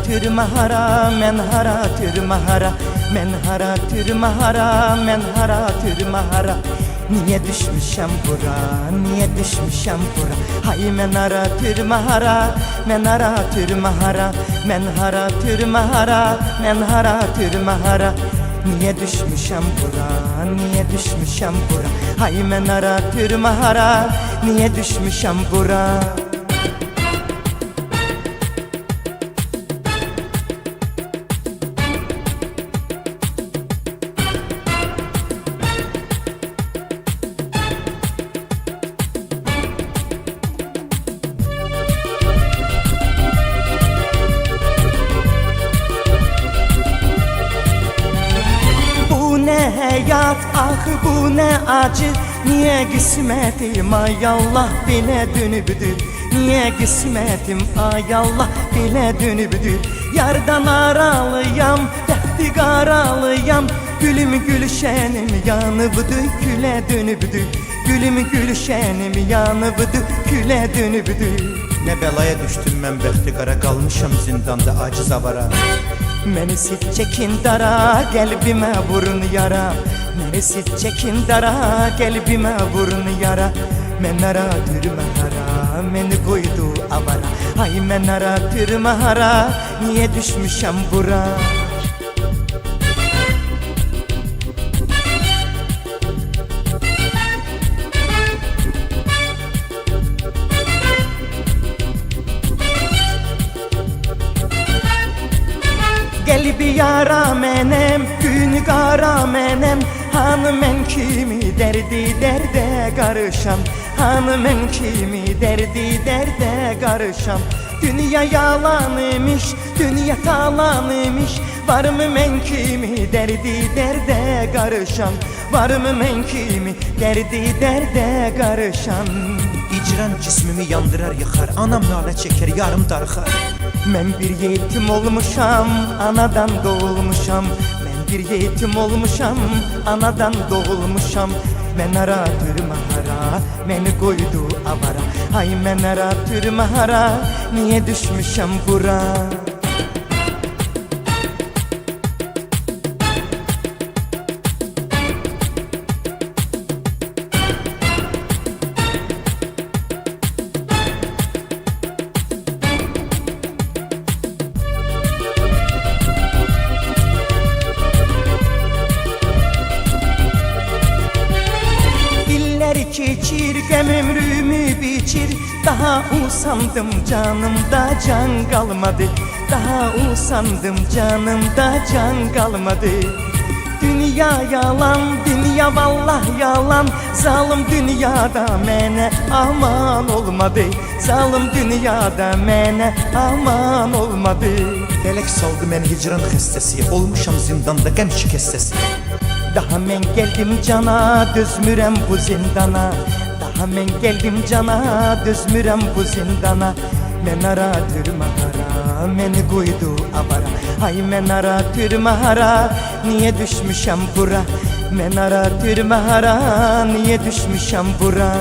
türmahara, men hara türmahara, men hara türmahara, men hara türmahara. Niye düşmüşem bura, niye düşmüşem bura? Hay men hara türmahara, men hara türmahara, men hara türmahara, men hara türmahara. Niye düşmüşem bura, niye düşmüşem bura? Hay men hara türmahara, niye düşmüşem bura? Bu ne hayat, ah bu ne acı. Niye kısmetim ay Allah bile dönübdür. Niye kısmetim ay Allah bile dönübdür. Yardan aralıyam, derdi qaralıyam. Gülüm gülşenim yanıbdı, küle dönübdür. Gülüm gülşenim yanıbdı, küle dönübdür. Ne belaya düştüm mən bəxti qara, qalmışam zindanda aciz avara. Məni sil çəkin dara, qəlbimə vurun yara. Məni sil çəkin dara, qəlbimə vurun yara. Mən hara türmahara, məni qoydu avara. Ay mən hara türmahara, niyə düşmüşəm bura? Qəlbi yara mənim, gün qara mənim. Hanı mən kimi dərdi dərdə qarışam. Hanı mən kimi dərdi dərdə qarışam. Dünya yalan imiş, dünya talan imiş. Varmı mən kimi dərdi dərdə qarışam? Varmı mən kimi dərdi dərdə qarışam? İcran cismimi yandırar yıxar, anam nalə çəkər, yarım darıxar. Mən bir yetim olmuşam, anadan doğulmuşam. Mən bir yetim olmuşam, anadan doğulmuşam. Mən hara türmahara, məni qoydu avara. Ay mən hara türmahara, niyə düşmüşəm bura? Keçir gəm ömrümü biçir. Daha usandım canımda can kalmadı. Daha usandım canımda can kalmadı. Dünya yalan, dünya vallah yalan. Zalim dünyada mənə aman olmadı. Zalim dünyada mənə aman olmadı. Felək saldı mən hicran xəstəsi, olmuşam zindanda qəm şikəstəsi. Daha mən geldim cana, dözmürəm bu zindana. Daha mən geldim cana, dözmürəm bu zindana. Mən hara türmahara, məni qoydu avara. Ay mən hara türmahara, niyə düşmüşəm bura? Mən hara türmahara, niyə düşmüşəm bura?